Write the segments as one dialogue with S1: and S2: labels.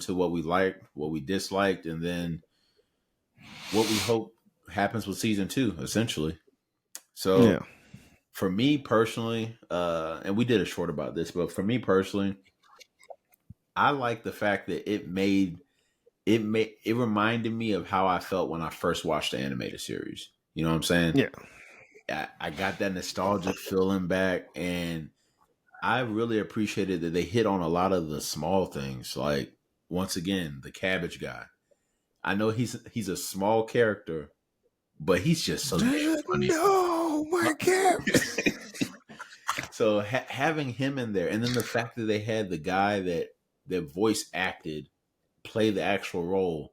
S1: to what we liked, what we disliked, and then what we hope happens with season 2, essentially. So
S2: Yeah.
S1: for me personally, and we did a short about this, but for me personally, I like the fact that it reminded me of how I felt when I first watched the animated series. You know what I'm saying?
S2: Yeah.
S1: I got that nostalgic feeling back, and I really appreciated that they hit on a lot of the small things. Like, once again, the cabbage guy. I know he's a small character, but he's just so damn funny.
S2: No, my caps.
S1: So having him in there, and then the fact that they had the guy that voice acted play the actual role.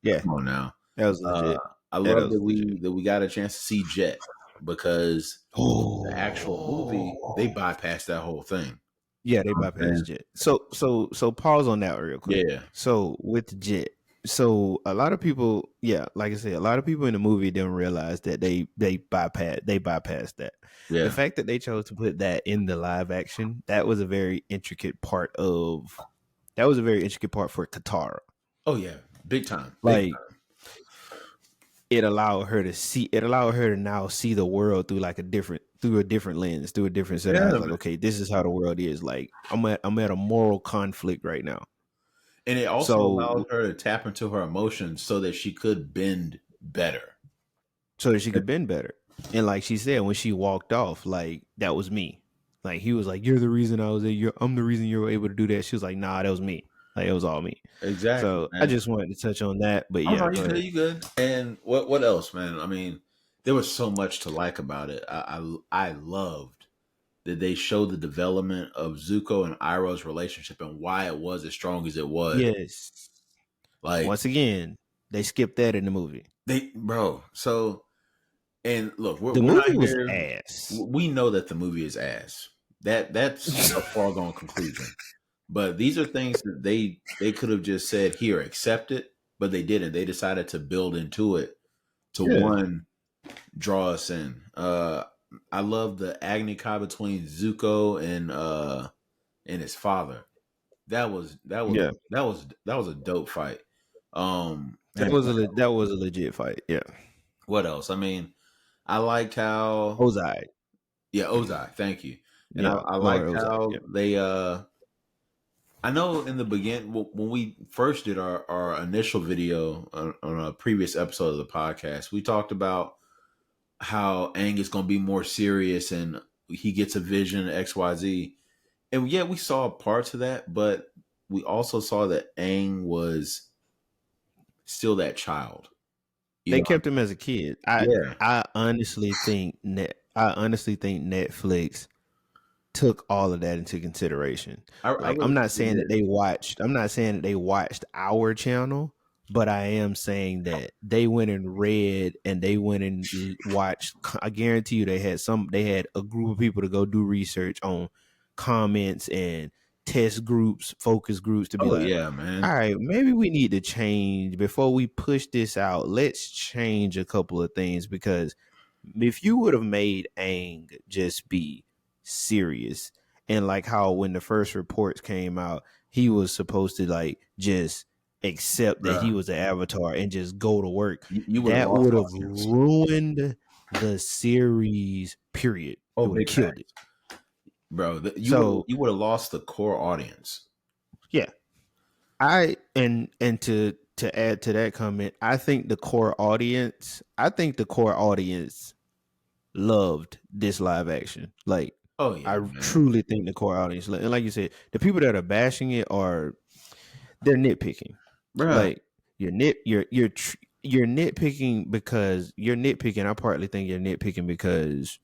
S2: Yeah,
S1: Come on now,
S2: that was legit.
S1: I
S2: Yeah,
S1: love
S2: was legit.
S1: that we got a chance to see Jet, because
S2: Oh,
S1: the actual movie they bypassed that whole thing.
S2: yeah, they bypassed Jet. So pause on that real quick.
S1: Yeah.
S2: So with Jet, so a lot of people, yeah, like I said, a lot of people in the movie didn't realize that they bypassed that.
S1: Yeah.
S2: The fact that they chose to put that in the live action, that was a very intricate part for Katara.
S1: Oh yeah, big time.
S2: Like, it allowed her to now see the world through a different lens, through a different set of eyes. Like, okay, this is how the world is. Like, I'm at a moral conflict right now.
S1: And it also allowed her to tap into her emotions so that she could bend better.
S2: And like she said, when she walked off, like, that was me. Like, he was like, "You're the reason I was there. I'm the reason you were able to do that." She was like, "Nah, that was me. Like, it was all me."
S1: Exactly.
S2: So
S1: Man.
S2: I just wanted to touch on that. But yeah,
S1: you good. And what else, man? I mean, there was so much to like about it. I loved that they showed the development of Zuko and Iroh's relationship and why it was as strong as it was.
S2: Yes.
S1: Like,
S2: once again, they skipped that in the movie.
S1: So, and look,
S2: the movie was ass.
S1: We know that the movie is ass. That's a foregone conclusion. But these are things that they could have just said, here, accept it, but they didn't. They decided to build into it to one, draw us in. I love the Agni Kai between Zuko and his father. That was a dope fight.
S2: That was a legit fight. Yeah.
S1: What else? I mean, I liked how
S2: Ozai.
S1: Yeah, Ozai. Thank you. And
S2: Yeah,
S1: I liked how they. I know in the beginning when we first did our initial video on a previous episode of the podcast, we talked about how Aang is going to be more serious and he gets a vision of XYZ. And yeah, we saw parts of that, but we also saw that Aang was still that child.
S2: They kept him as a kid. I honestly think Netflix took all of that into consideration. I'm not saying that they watched our channel, but I am saying that they went and read and they went and watched. I guarantee you they had a group of people to go do research on comments and test groups, focus groups to be
S1: man.
S2: All right, maybe we need to change before we push this out. Let's change a couple of things, because if you would have made Aang just be serious, and like how when the first reports came out, he was supposed to just accept that he was an avatar and just go to work, that would have ruined the series, period. It would have killed it.
S1: Bro, you would have lost the core audience.
S2: Yeah. And to add to that comment, I think the core audience loved this live action. Like, truly think the core audience, and like you said, the people that are bashing it they're nitpicking.
S1: Bruh.
S2: Like, you're nitpicking because you're nitpicking. I partly think you're nitpicking because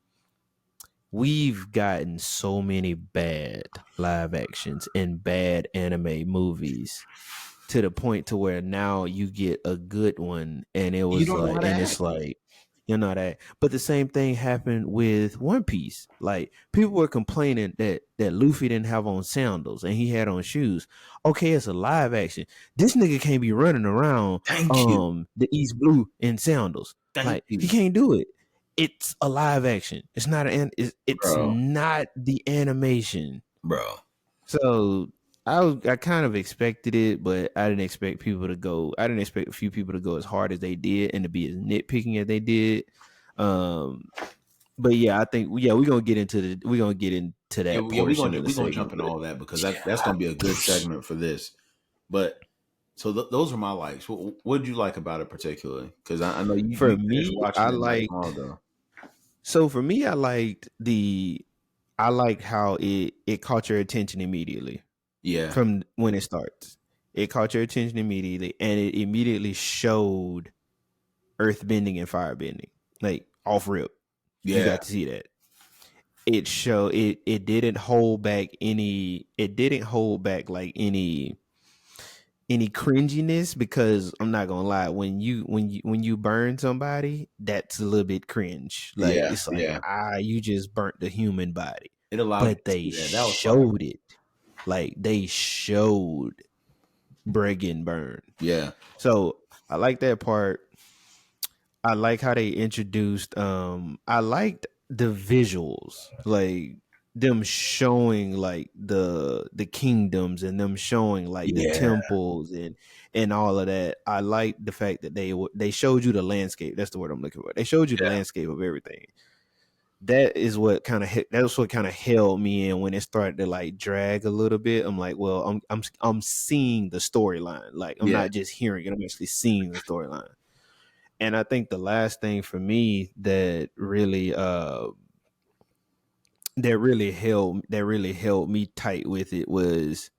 S2: we've gotten so many bad live actions and bad anime movies to the point to where now you get a good one and it was that. But the same thing happened with One Piece. Like, people were complaining that Luffy didn't have on sandals and he had on shoes. Okay, it's a live action. This nigga can't be running around the East Blue in sandals. He can't do it. It's a live action. It's not not the animation,
S1: bro.
S2: So I kind of expected it, but I didn't expect people to go. I didn't expect a few people to go as hard as they did and to be as nitpicking as they did. Um, but yeah, I think we're gonna get into
S1: Yeah,
S2: that
S1: yeah,
S2: portion of the
S1: we're gonna jump
S2: segment.
S1: into
S2: But
S1: all of that because
S2: yeah,
S1: that's gonna be a good segment for this. But so those are my likes. What did you like about it particularly? Because I know
S2: for
S1: you finished
S2: me,
S1: watching it not too long ago.
S2: for me, I liked how it caught your attention immediately
S1: Yeah,
S2: from when it starts. It caught your attention immediately, and it immediately showed earth bending and fire bending, like off rip. You
S1: yeah,
S2: got to see that. It showed it. It didn't hold back any. It didn't hold back like any cringiness, because I'm not gonna lie, when you burn somebody, that's a little bit cringe. Like
S1: yeah,
S2: it's like,
S1: yeah.
S2: you just burnt the human body.
S1: It allowed you
S2: But
S1: to
S2: they
S1: see that. That was fire.
S2: showed it. Like they showed Bregan burn.
S1: Yeah,
S2: So I like that part. I like how they introduced I liked the visuals, like them showing like the kingdoms and them showing like the
S1: yeah,
S2: temples and all of that. I like the fact that they showed you the landscape. That's the word I'm looking for. They showed you the
S1: yeah,
S2: landscape of everything. That's what kind of held me in when it started to like drag a little bit. I'm like, well, I'm seeing the storyline. Like I'm
S1: yeah,
S2: not just hearing it. I'm actually seeing the storyline. And I think the last thing for me that really held me tight with it was,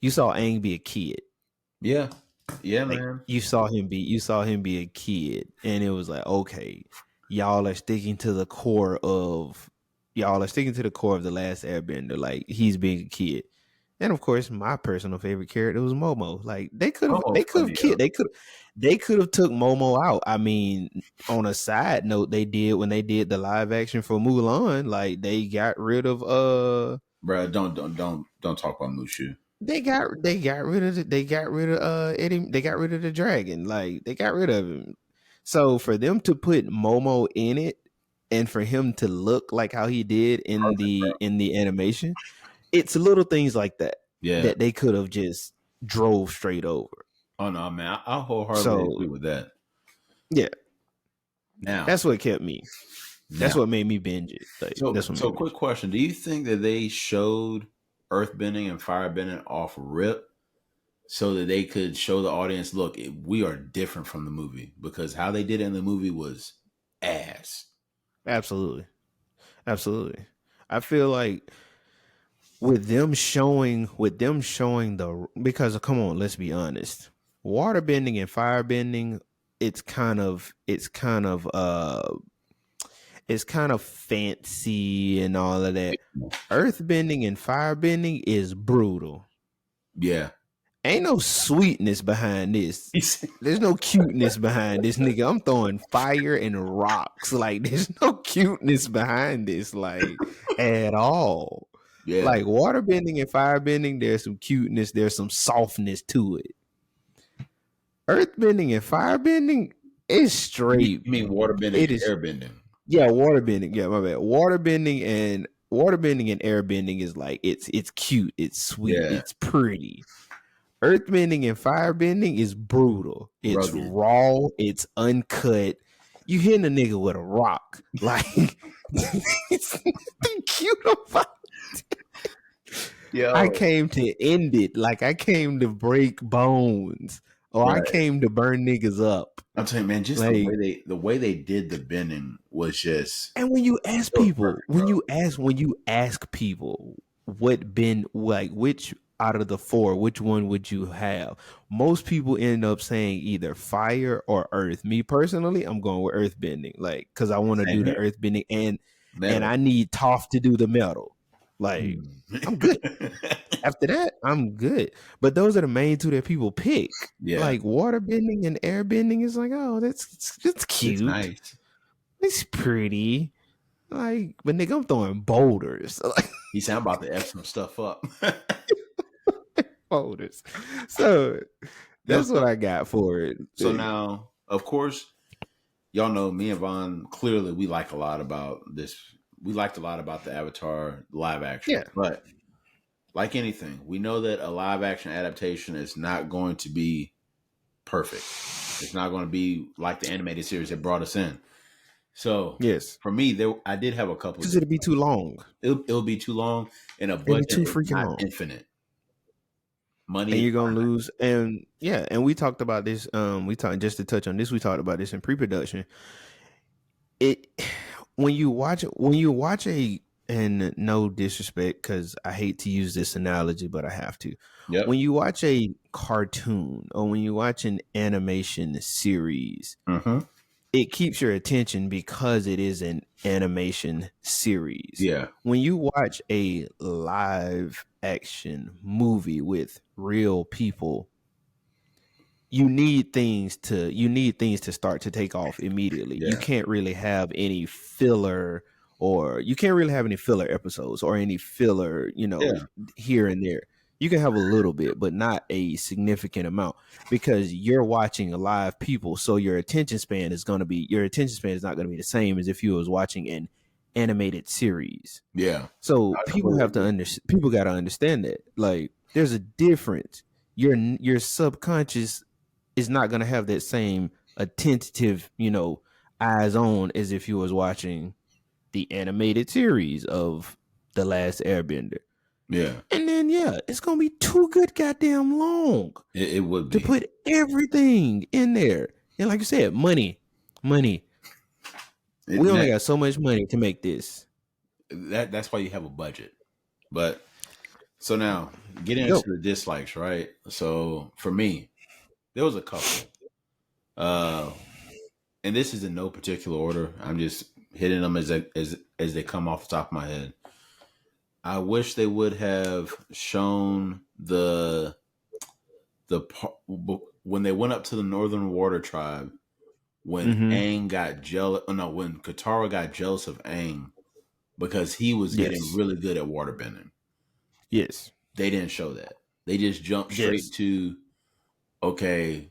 S2: you saw Aang be a kid.
S1: yeah, yeah,
S2: Like
S1: man.
S2: you saw him be a kid, and it was like, okay, y'all are sticking to the core of the last Airbender. Like he's being a kid. And of course, my personal favorite character was Momo. Like
S1: Almost funny, yo.
S2: they could have took Momo out. I mean, on a side note, they did when they did the live action for Mulan. Like they got rid of
S1: Bro, don't talk about Mushu.
S2: they got rid of Eddie. They got rid of the dragon. Like they got rid of him. So for them to put Momo in it, and for him to look like how he did
S1: Perfect, bro.
S2: in the animation, it's little things like that
S1: Yeah.
S2: that they could have just drove straight over.
S1: Oh no, man. I wholeheartedly
S2: So
S1: agree with that.
S2: yeah,
S1: Now,
S2: that's what kept me. That's
S1: now,
S2: what made me binge it. Like that's what
S1: so
S2: made me.
S1: quick question: do you think that they showed earthbending and firebending off rip so that they could show the audience, look, we are different from the movie because how they did it in the movie was ass.
S2: Absolutely, absolutely. I feel like with them showing the, because come on, let's be honest, water bending and fire bending, it's kind of fancy and all of that. Earth bending and fire bending is brutal.
S1: Yeah.
S2: Ain't no sweetness behind this. There's no cuteness behind this, nigga. I'm throwing fire and rocks. Like there's no cuteness behind this, like at all.
S1: Yeah.
S2: Like water bending and fire bending, there's some cuteness, there's some softness to it. Earth bending and fire bending is straight.
S1: You mean water bending
S2: It
S1: and
S2: is,
S1: air bending?
S2: yeah, water bending. Yeah, my bad. Water bending and air bending is like it's cute, it's sweet,
S1: Yeah.
S2: it's pretty. Earth bending and fire bending is brutal. It's
S1: Rugged.
S2: raw. It's uncut. You hitting a nigga with a rock. Like it's nothing cute about it. I
S1: Yo.
S2: came to end it. Like I came to break bones. Or I
S1: Right.
S2: came to burn niggas up.
S1: I'm telling you, man, just
S2: Like,
S1: the way they did the bending was just
S2: and when you ask
S1: it was
S2: people,
S1: perfect, bro.
S2: when you ask people what been like, which out of the four, which one would you have? Most people end up saying either fire or earth. Me personally, I'm going with earth bending, like because I want to
S1: Same
S2: do the
S1: here.
S2: earth bending, and
S1: Metal.
S2: I need Toph to do the metal. Like
S1: Mm.
S2: I'm good. After that, I'm good. But those are the main two that people pick.
S1: Yeah.
S2: Like water bending and air bending is like, oh, that's
S1: It's
S2: cute.
S1: nice.
S2: It's pretty. Like, but nigga, I'm throwing boulders. Like
S1: He said I'm about to F some stuff up.
S2: boulders. So
S1: Yo,
S2: that's what I got for it.
S1: so now, of course, y'all know me and Vaughn, clearly we like a lot about this. We liked a lot about the Avatar live action.
S2: Yeah.
S1: But like anything, we know that a live action adaptation is not going to be perfect. It's not going to be like the animated series that brought us in. So
S2: Yes,
S1: for me, I did have a couple of
S2: because it'd be too long.
S1: it'll be too long, and a
S2: It'd be
S1: budget
S2: too
S1: is
S2: freaking
S1: not
S2: long.
S1: infinite. Money
S2: And
S1: is
S2: you're gonna
S1: finite.
S2: lose. And yeah, and we talked about this. We talked, just to touch on this. We talked about this in pre-production. It when you watch a, and no disrespect, because I hate to use this analogy, but I have to. When
S1: Yep.
S2: you watch a cartoon or when you watch an animation series,
S1: Mm-hmm.
S2: it keeps your attention because it is an animation series.
S1: Yeah.
S2: When you watch a live action movie with real people, you need things to start to take off immediately. You
S1: Yeah.
S2: can't really have any filler, or you can't really have any filler episodes or any filler,
S1: Yeah.
S2: here and there. You can have a little bit, but not a significant amount, because you're watching live people. So your attention span is not going to be the same as if you was watching an animated series.
S1: Yeah.
S2: So
S1: I
S2: people
S1: completely
S2: have to
S1: agree.
S2: people got to understand that, like, there's a difference. Your subconscious is not going to have that same attentive, eyes on, as if you was watching the animated series of The Last Airbender.
S1: Yeah.
S2: And then yeah, it's going to be too good goddamn long
S1: It would
S2: to
S1: be.
S2: put everything in there. And like you said, money. We only got so much money to make this.
S1: That's why you have a budget. But so now getting into
S2: Go.
S1: the dislikes, right? So for me, there was a couple. Uh and this is in no particular order. I'm just hitting them as they come off the top of my head. I wish they would have shown when they went up to the Northern Water Tribe, when
S2: Mm-hmm.
S1: Aang got jealous. Oh no, when Katara got jealous of Aang because he was getting
S2: Yes.
S1: really good at waterbending.
S2: Yes.
S1: They didn't show that. They just jumped straight
S2: Yes.
S1: to, okay,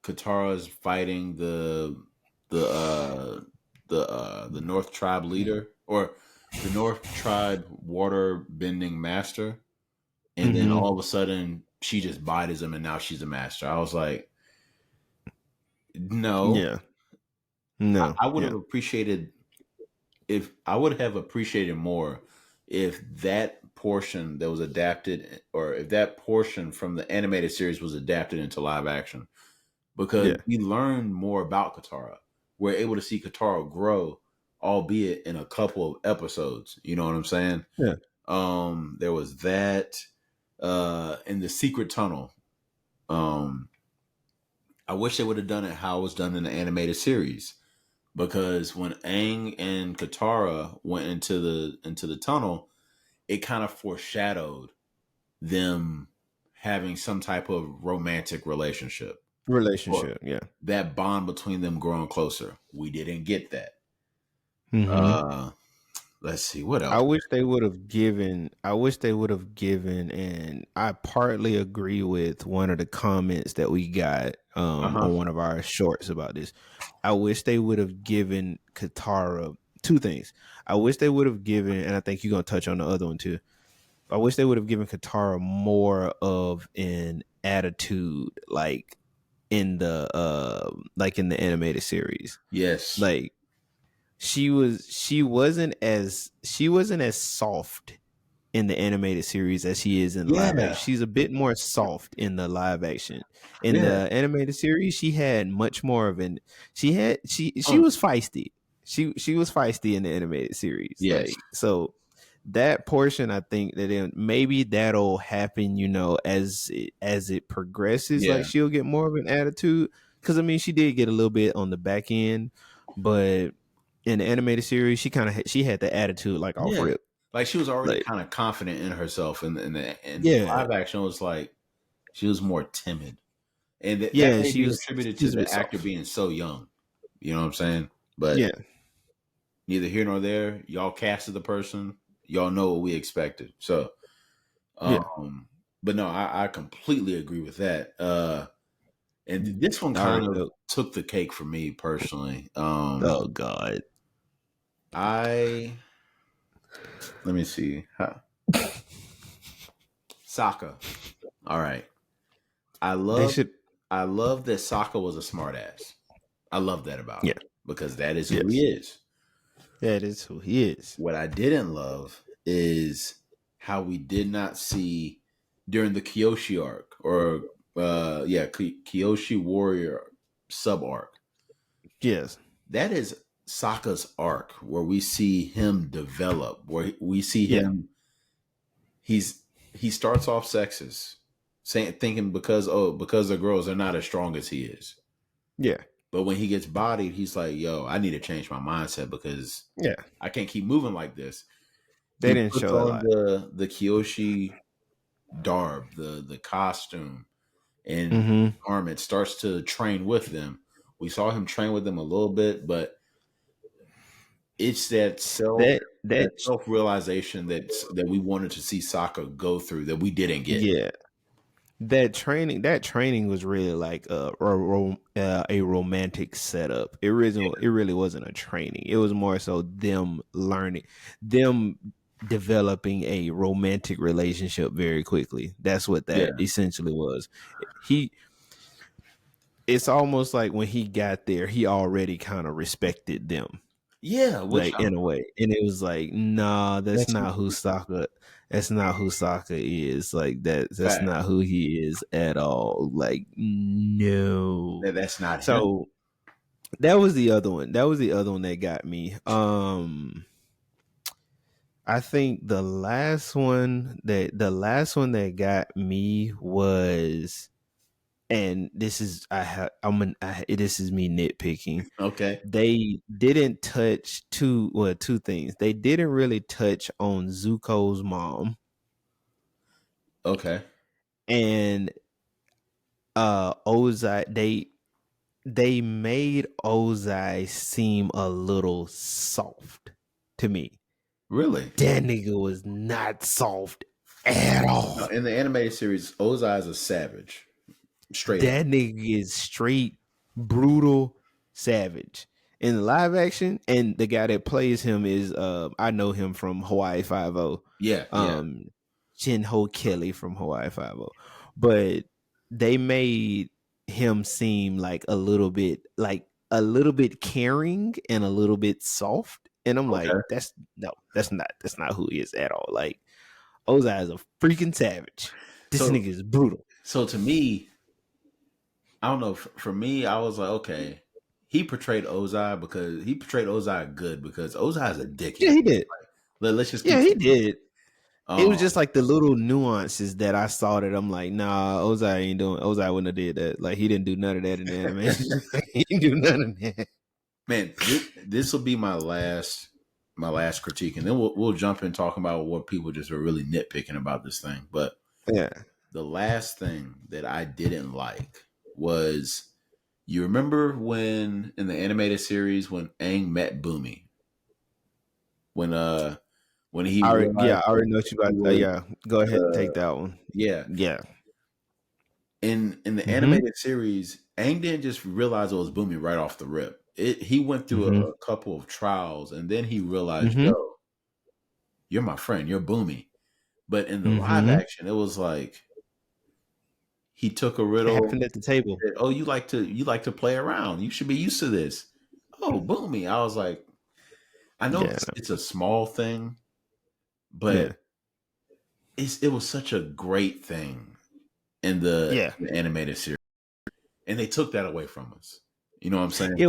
S1: Katara's fighting the the North Tribe leader, or the North Tribe water bending master, and then
S2: Mm-hmm.
S1: all of a sudden she just bites him and now she's a master. I was like, no.
S2: Yeah. No.
S1: I would
S2: Yeah.
S1: have appreciated if I would have appreciated more if that portion that was adapted, or if that portion from the animated series was adapted into live action, because
S2: Yeah.
S1: we learned more about Katara. We're able to see Katara grow, albeit in a couple of episodes. You know what I'm saying?
S2: Yeah.
S1: There was that in the secret tunnel. Um, I wish they would have done it how it was done in the animated series, because when Aang and Katara went into the tunnel, it kind of foreshadowed them having some type of romantic relationship, or
S2: Relationship. Yeah.
S1: that bond between them growing closer. We didn't get that.
S2: Mm-hmm.
S1: Uh let's see what
S2: I
S1: else.
S2: wish they would have given. I wish they would have given, and I partly agree with one of the comments that we got
S1: Uh-huh.
S2: on one of our shorts about this. I wish they would have given Katara two things. I wish they would have given, and I think you're gonna touch on the other one too. I wish they would have given Katara more of an attitude, like in the animated series.
S1: Yes.
S2: Like, she wasn't as soft in the animated series as she is in live action.
S1: Yeah.
S2: She's a bit more soft in the live action. In
S1: Yeah.
S2: the animated series, she had much more of an she
S1: Um,
S2: was feisty. She was feisty in the animated series.
S1: yes.
S2: Like, so that portion, I think that maybe that'll happen, as it progresses.
S1: Yeah.
S2: Like, she'll get more of an attitude, because I mean, she did get a little bit on the back end, but in the animated series, she had the attitude like off
S1: Yeah.
S2: rip.
S1: Like she was already
S2: Like,
S1: kind of confident in herself, and in
S2: yeah,
S1: live action it was like she was more timid. And that
S2: yeah,
S1: may be attributed
S2: she
S1: to
S2: was a bit
S1: the actor
S2: soft.
S1: being so young. You know what I'm saying? But
S2: Yeah,
S1: neither here nor there. Y'all casted the person. Y'all know what we expected. So,
S2: yeah.
S1: but no, I completely agree with that. And this one kind
S2: Already
S1: of
S2: know.
S1: took the cake for me personally.
S2: Oh God.
S1: I let me see. Sokka. All right. I
S2: They
S1: love
S2: should.
S1: I love that Sokka was a smartass. I love that about
S2: Yeah.
S1: him because that is who he
S2: Yes.
S1: is.
S2: That is who he is.
S1: What I didn't love is how we did not see during the Kyoshi arc or Kyoshi Warrior sub arc.
S2: Yes.
S1: That is Sokka's arc where we see him develop, where we see
S2: Yeah.
S1: him he starts off sexist, saying thinking because the girls are not as strong as he is.
S2: Yeah.
S1: But when he gets bodied, he's like, yo, I need to change my mindset because
S2: Yeah.
S1: I can't keep moving like this.
S2: They
S1: He
S2: didn't
S1: puts
S2: show a
S1: on
S2: lot.
S1: the Kyoshi Darb, the costume and
S2: Mm-hmm.
S1: garment, starts to train with them. We saw him train with them a little bit, but it's that
S2: That
S1: self realization that we wanted to see Sokka go through that we didn't get.
S2: yeah. That training was really like a romantic setup. It really wasn't a training. It was more so them learning, them developing a romantic relationship very quickly. That's what that
S1: Yeah,
S2: essentially was. He It's almost like when he got there, he already kind of respected them,
S1: yeah, which
S2: like in a way, and it was like, nah, that's
S1: that's
S2: not who Sokka. That's not who Sokka is. Like that's
S1: fact.
S2: not who he is at all. Like no.
S1: That's not him.
S2: So that was the other one. That was the other one that got me. I think the last one that got me was, and this is this is me nitpicking.
S1: Okay,
S2: They didn't touch two things. They didn't really touch on Zuko's mom,
S1: okay,
S2: and Ozai. They made Ozai seem a little soft to me.
S1: really.
S2: That nigga was not soft at
S1: No,
S2: all.
S1: in the animated series, Ozai is a savage, straight up.
S2: That nigga is straight brutal savage. In the live action, and the guy that plays him is I know him from Hawaii Five O,
S1: Yeah, yeah.
S2: um Shin Ho Kelly from Hawaii Five O. But they made him seem like a little bit caring and a little bit soft. And I'm like,
S1: Okay.
S2: that's not who he is at all. Like Ozai is a freaking savage. This
S1: So
S2: nigga is brutal.
S1: so to me, I don't know. For me, I was like, okay, he portrayed Ozai good because Ozai is a
S2: Yeah,
S1: dickhead.
S2: he did.
S1: Let's just
S2: Yeah,
S1: keep
S2: he
S1: saying.
S2: did. It was
S1: Um,
S2: just like the little nuances that I saw that I'm like, nah, Ozai wouldn't have did that. Like he didn't do none of that in the animation. He didn't do none of that.
S1: man, this will be my last critique, and then we'll jump in talking about what people just are really nitpicking about this thing. But
S2: Yeah.
S1: the last thing that I didn't like was, you remember when in the animated series when Aang met Boomy, when he realized
S2: I
S1: that
S2: already know what you
S1: he
S2: about.
S1: was
S2: Yeah, go ahead, take
S1: uh,
S2: that one.
S1: yeah.
S2: Yeah.
S1: In the
S2: Mm-hmm.
S1: animated series, Aang didn't just realize it was Boomy right off the rip. He went through
S2: Mm-hmm.
S1: a couple of trials, and then he realized,
S2: Mm-hmm.
S1: yo, you're my friend, you're Boomy. But in the live
S2: Mm-hmm.
S1: action, it was like he took a
S2: It
S1: riddle.
S2: happened at the table.
S1: Said, oh, you like to play around. You should be used to this. Oh, Boomy. I was like, I know
S2: Yeah.
S1: it's a small thing,
S2: Yeah.
S1: but it was such a great thing in
S2: Yeah.
S1: the animated series, and they took that away from us. You know what I'm saying?
S2: It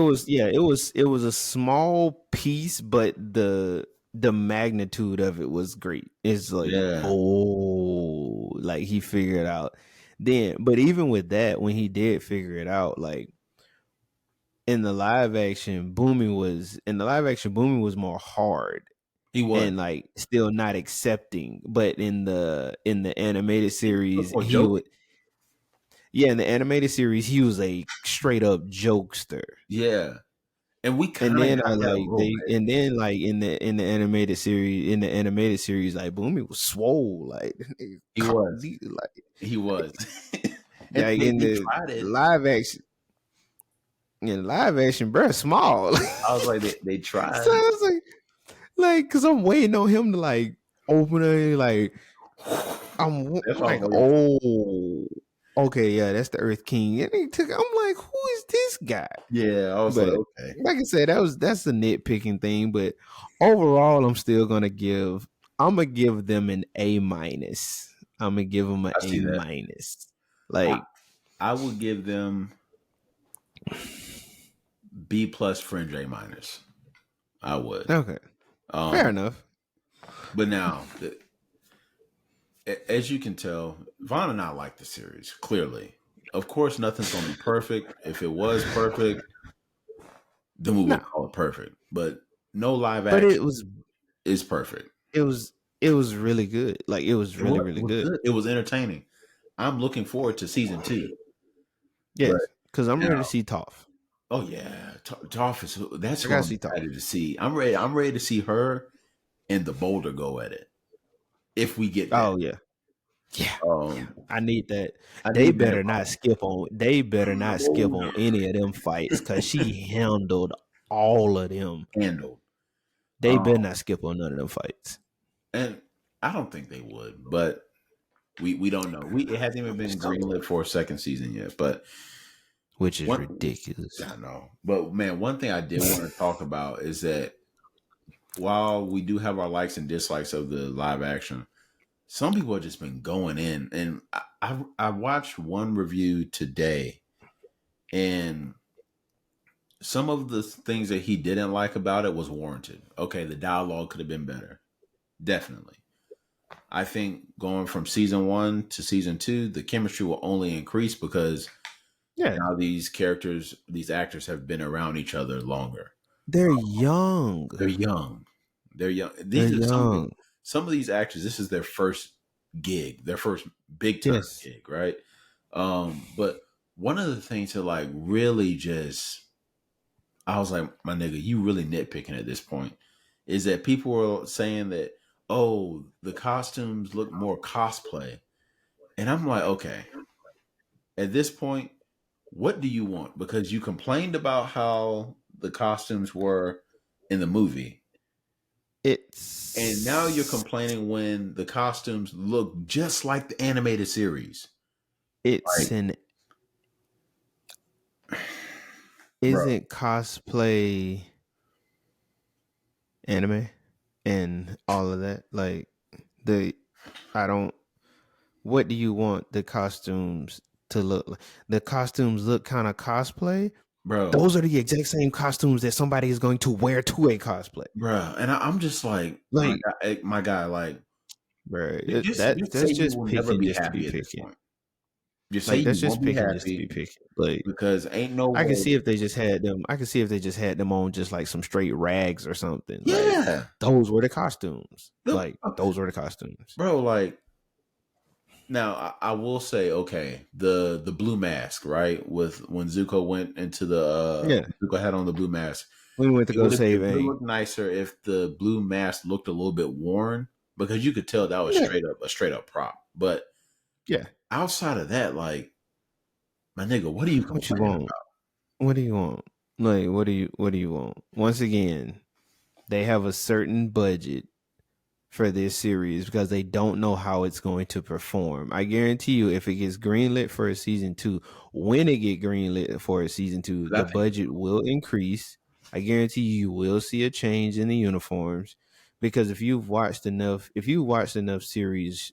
S2: was a small piece, but the magnitude of it was great. It's like,
S1: Yeah,
S2: oh, like he figured out then. But even with that, when he did figure it out, like Boomy was more hard
S1: he was.
S2: and like still not accepting. But in the animated
S1: He was
S2: series,
S1: more joking.
S2: in the animated series, he was a straight up jokester.
S1: Yeah, and we
S2: And
S1: kind of
S2: then
S1: got
S2: I
S1: that a
S2: like
S1: little
S2: they
S1: bit.
S2: and then like in the animated series like Boomy was swole like
S1: He was.
S2: like
S1: He was. And
S2: like
S1: they
S2: in the
S1: tried it.
S2: live action bro small.
S1: I was like, they tried.
S2: So I was like cause I'm waiting on him to like open it like I'm
S1: That's why I was
S2: like,
S1: like,
S2: oh, okay, yeah, that's the Earth King. And he took. I'm like, who is this guy?
S1: yeah, I was like,
S2: But
S1: okay,
S2: like I said, that's a nitpicking thing. But overall, I'm still gonna give. I'm gonna give them an A minus. I'm gonna give them an
S1: I
S2: A
S1: see that.
S2: minus.
S1: I,
S2: Like,
S1: I would give them B plus fringe A minus. I would.
S2: okay, fair
S1: Um,
S2: enough.
S1: but now, as you can tell, Vaughn and I like the series. Clearly, of course, nothing's gonna be perfect. If it was perfect, then we
S2: No,
S1: would call it perfect. But no live
S2: but
S1: action is perfect.
S2: it was it was really good. Like it was really
S1: It
S2: really
S1: was
S2: good.
S1: good. It was entertaining. I'm looking forward to season 2. But
S2: Yes, because I'm ready to
S1: now,
S2: see Toph.
S1: oh yeah, Toph is that's
S2: I
S1: who
S2: gotta
S1: I'm
S2: see Toph.
S1: excited to see. I'm ready. I'm ready to see her and the Boulder go at it if we get that.
S2: Oh yeah, yeah.
S1: Um,
S2: I need that.
S1: I
S2: They
S1: need that
S2: better not skip on. They better not skip on any of them fights because she handled all of them.
S1: handled.
S2: They
S1: Um,
S2: better not skip on none of them fights,
S1: and I don't think they would, but we don't know. It hasn't even been greenlit for a second season yet. But
S2: which is
S1: one,
S2: ridiculous.
S1: I know. But man, one thing I did want to talk about is that while we do have our likes and dislikes of the live action, some people have just been going in, and I watched one review today, and some of the things that he didn't like about it was warranted. Okay, the dialogue could have been better, definitely. I think going from season 1 to season 2, the chemistry will only increase because
S2: Yeah,
S1: now these characters, these actors have been around each other longer.
S2: they're young.
S1: They're young. They're young.
S2: They're
S1: These are
S2: young.
S1: some of these actors. This is their first gig, their first big time
S2: Yes,
S1: gig, right? But one of the things that like really just, I was like, my nigga, you really nitpicking at this point, is that people were saying that, oh, the costumes look more cosplay, and I'm like, okay, at this point, what do you want? Because you complained about how the costumes were in the movie, and now you're
S2: it's
S1: complaining when the costumes look just like the animated series.
S2: it's
S1: Like,
S2: an
S1: bro,
S2: isn't cosplay anime and all of that like the I don't. What do you want the costumes to look like? The costumes look kind of cosplay.
S1: bro,
S2: Those are the exact same costumes that somebody is going to wear to a cosplay.
S1: bro, and I'm just like,
S2: Like,
S1: my guy, like,
S2: bro,
S1: just say
S2: that's
S1: you
S2: just
S1: will never
S2: picking
S1: be
S2: just to be
S1: happy at this
S2: picking.
S1: point. Just say
S2: Like,
S1: you
S2: that's
S1: won't
S2: just
S1: be
S2: picking just to
S1: happy
S2: be picking. Like,
S1: because ain't no
S2: I can
S1: way.
S2: see if they just had them. I can see if they just had them on just like some straight rags or something. Like,
S1: Yeah,
S2: those were the costumes.
S1: the,
S2: Like, those were the costumes.
S1: bro, like, now I will say, okay, the blue mask, right? With when Zuko went into the
S2: Yeah,
S1: Zuko had on the blue mask,
S2: we went to go
S1: it
S2: save
S1: would have
S2: Aang.
S1: looked nicer if the blue mask looked a little bit worn because you could tell that was
S2: Yeah,
S1: straight up prop. But
S2: yeah.
S1: outside of that, like, my nigga, what are you
S2: What you
S1: complaining
S2: want? What do you want? Like, what do you want? Once again, they have a certain budget for this series because they don't know how it's going to perform. I guarantee you, if it gets greenlit for a season 2, when it get greenlit for a season 2,
S1: about?
S2: the budget will increase. I guarantee you will see a change in the uniforms because if you've watched enough enough series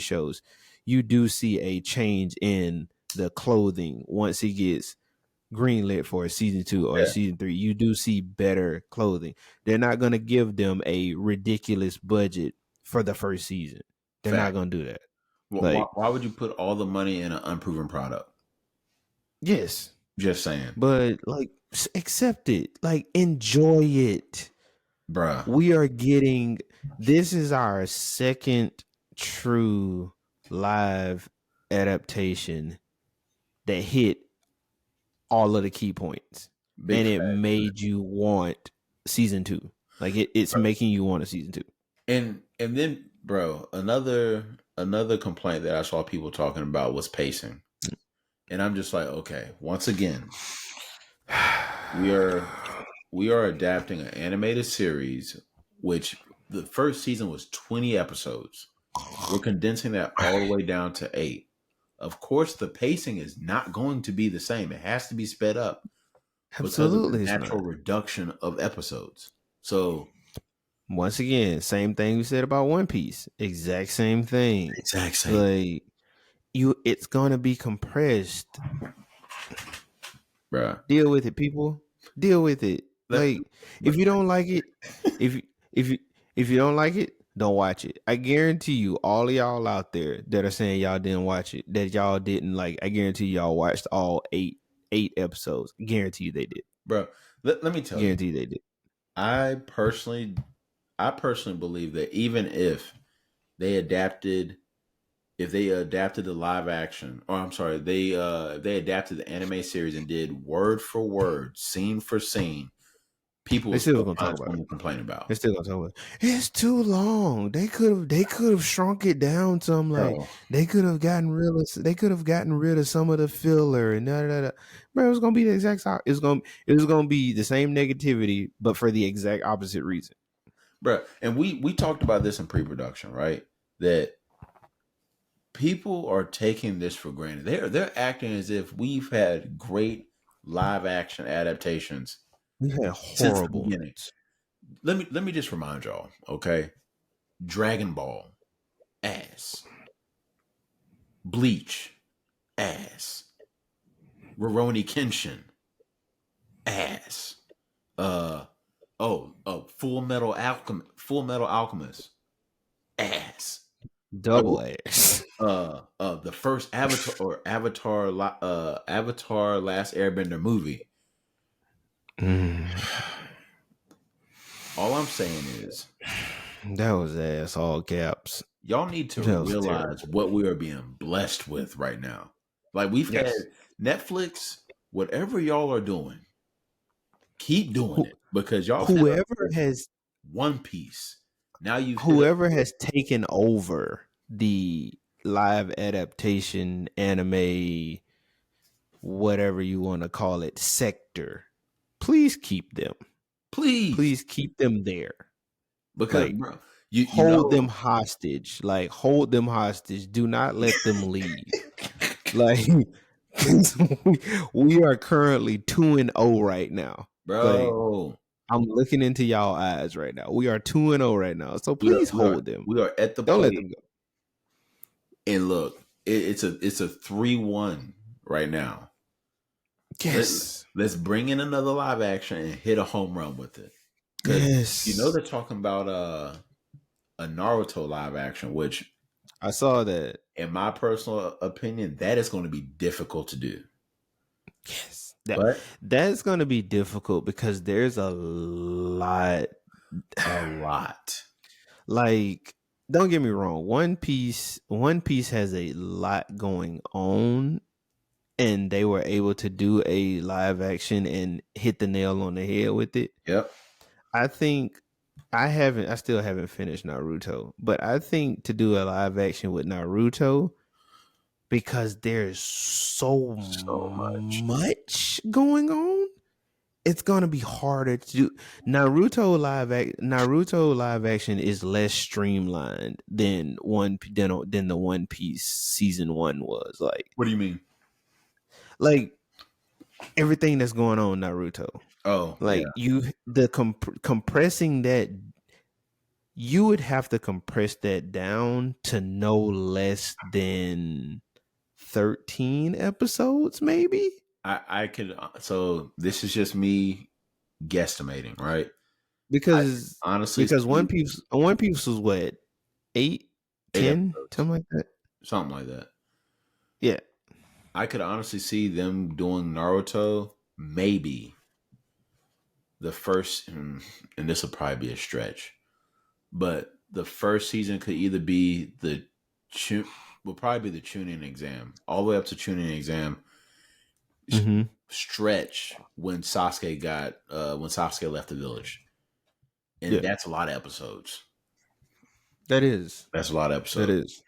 S2: shows, you do see a change in the clothing once it gets greenlit for a season 2 or a
S1: Yeah,
S2: season 3. You do see better clothing. They're not going to give them a ridiculous budget for the first season. They're not
S1: fact.
S2: going to do that. Like,
S1: Why would you put all the money in an unproven product?
S2: yes,
S1: Just saying,
S2: but like accept it. Like enjoy it.
S1: bruh,
S2: We are getting this is our second true live adaptation that hit all of the key points
S1: big
S2: and it
S1: fact.
S2: made you want season 2. Like it's making you want a season 2.
S1: And then, bro, another complaint that I saw people talking about was pacing, and I'm just like, okay, once again, we are adapting an animated series, which the first season was 20 episodes. We're condensing that all the way down to 8. Of course, the pacing is not going to be the same. It has to be sped up because of the
S2: Absolutely, it's not.
S1: natural reduction of episodes. So,
S2: Once again, same thing we said about One Piece. Exact same thing.
S1: exact same,
S2: Like it's gonna be compressed.
S1: bruh.
S2: Deal with it, people. Deal with it.
S1: Let,
S2: Like if you don't like it, if if you if you don't like it, don't watch it. I guarantee you, all of y'all out there that are saying y'all didn't watch it, that y'all didn't like, I guarantee y'all watched all eight episodes. I guarantee you they did.
S1: bro, let me tell you,
S2: Guarantee they did.
S1: I personally believe that even they adapted if they adapted the live action, or I'm sorry, if they adapted the anime series and did word for word, scene for scene, people
S2: They
S1: will
S2: still
S1: still
S2: gonna talk
S1: find
S2: about it.
S1: something to complain about.
S2: They're still gonna talk about it. It's too long. They could have shrunk it down some. Like
S1: Bro,
S2: they could have gotten rid of some of the filler and da da da. Bro, it was gonna be the exact. It was gonna be the same negativity, but for the exact opposite reason.
S1: bro, and we talked about this in pre-production, right? That people are taking this for granted. They're acting as if we've had great live action adaptations
S2: We had
S1: since the
S2: horrible
S1: beginning.
S2: ones.
S1: Let me just remind y'all, okay? Dragon Ball, ass. Bleach, ass. Rurouni Kenshin, ass. Uh Full Metal Alchemist, ass.
S2: Double ass.
S1: The first Avatar Last Airbender movie.
S2: Mm,
S1: All I'm saying is
S2: that was ass. All caps.
S1: y'all need to
S2: That was terrible.
S1: realize what we are being blessed with right now. Like we've had
S2: Yes.
S1: Netflix, whatever y'all are doing, keep doing
S2: Who,
S1: it because y'all hit us
S2: whoever
S1: with
S2: has
S1: One Piece. Now you've hit us
S2: whoever
S1: with
S2: has taken over the live adaptation anime, whatever you want to call it, sector, please keep them.
S1: please
S2: Please keep them there.
S1: because
S2: Like
S1: bro, you
S2: hold them
S1: know
S2: hostage. Like hold them hostage. Do not let them leave. Like we are currently 2-0 right now. Like
S1: bro,
S2: I'm looking into y'all eyes right now. We are 2-0 right now. So please hold them.
S1: we are at the
S2: Don't let
S1: plate
S2: them go.
S1: and look, it's a 3-1 right now. Let,
S2: Yes.
S1: let's bring in another live action and hit a home run with it. Because
S2: Yes.
S1: they're talking about a Naruto live action, which
S2: I saw that.
S1: in my personal opinion, that is going to be difficult to do.
S2: Yes. That's going to be difficult because there's
S1: A lot.
S2: like don't get me wrong, One Piece has a lot going on, and they were able to do a live action and hit the nail on the head with it.
S1: Yep.
S2: I think I still haven't finished Naruto, but I think to do a live action with Naruto, because there's so
S1: So much.
S2: much going on, it's gonna be harder to do. Naruto live action is less streamlined than than the One Piece season 1 was.
S1: What do you mean?
S2: Like everything that's going on in Naruto.
S1: Oh, yeah.
S2: Like compressing that, you would have to compress that down to no less than 13 episodes, maybe.
S1: I could, so this is just me guesstimating, right? I
S2: Because
S1: honestly
S2: because
S1: see
S2: One Piece was what, 8,
S1: eight
S2: 10,
S1: episodes,
S2: something like that.
S1: something like that.
S2: Yeah.
S1: I could honestly see them doing Naruto maybe the first, and this will probably be a stretch, but the first season could either be will probably be the tuning exam, all the way up to tuning exam
S2: Mm-hmm.
S1: stretch when Sasuke left the village, and
S2: Yeah.
S1: that's a lot of episodes.
S2: That is.
S1: That's a lot of
S2: That
S1: episodes.
S2: is.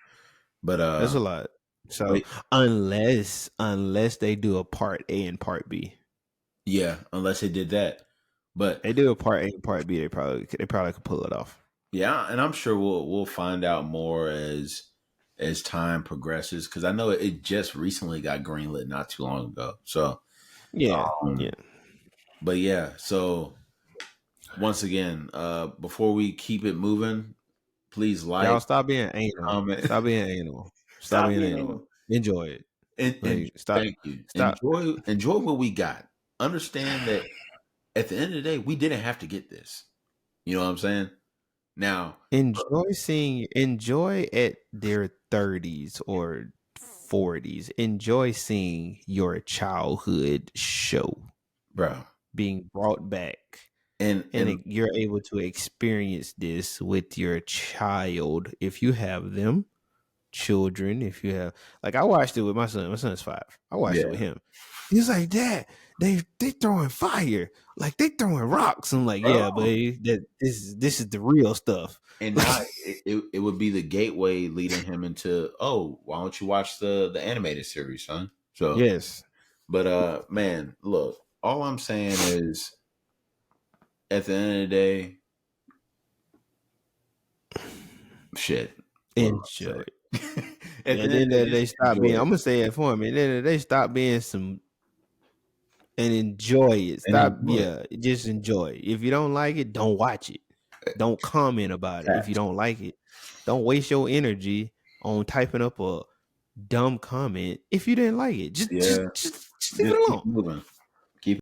S1: But
S2: That's a lot.
S1: but
S2: So unless they do a part A and part B.
S1: yeah, unless they did that. But
S2: They do a part A and part B, they probably could pull it off.
S1: Yeah, and I'm sure we'll find out more as time progresses because I know it just recently got greenlit not too long ago. So,
S2: Yeah, yeah.
S1: but yeah, so once again, before we keep it moving, please
S2: Y'all
S1: like,
S2: stop being anal.
S1: comment,
S2: Stop being anal. Stop
S1: stop
S2: being
S1: being
S2: anal.
S1: anal,
S2: Enjoy it.
S1: and
S2: Like stop.
S1: thank you.
S2: Stop.
S1: Enjoy what we got. Understand that at the end of the day, we didn't have to get this. You know what I'm saying? Now,
S2: Enjoy at their 30s or 40s. Enjoy seeing your childhood show
S1: bro,
S2: being brought back. And
S1: and
S2: you're able to experience this with your child if you have them, children. If you have, like, I watched it with my son. My son's 5. I watched it with
S1: yeah,
S2: him. He's like, Dad, they throwing fire, like they throwing rocks. I'm like, yeah, but
S1: bro.
S2: this is the real stuff.
S1: And
S2: Like,
S1: now it would be the gateway leading him into, oh, why don't you watch the animated series, son? So,
S2: yes,
S1: but man, look, all I'm saying is at the end of the day, shit. What am
S2: enjoy.
S1: I saying? At the
S2: And
S1: end of
S2: then
S1: the day,
S2: they
S1: just
S2: stop
S1: enjoy
S2: being. I'm
S1: it
S2: gonna say it for me. And then they stop being some and enjoy it.
S1: and
S2: Stop,
S1: enjoy it.
S2: yeah, just enjoy. If you don't like it, don't watch it. Don't comment about it if you
S1: Facts.
S2: don't like it. Don't waste your energy on typing up a dumb comment if you didn't like it.
S1: Yeah,
S2: Just leave
S1: just
S2: it
S1: keep
S2: alone.
S1: moving.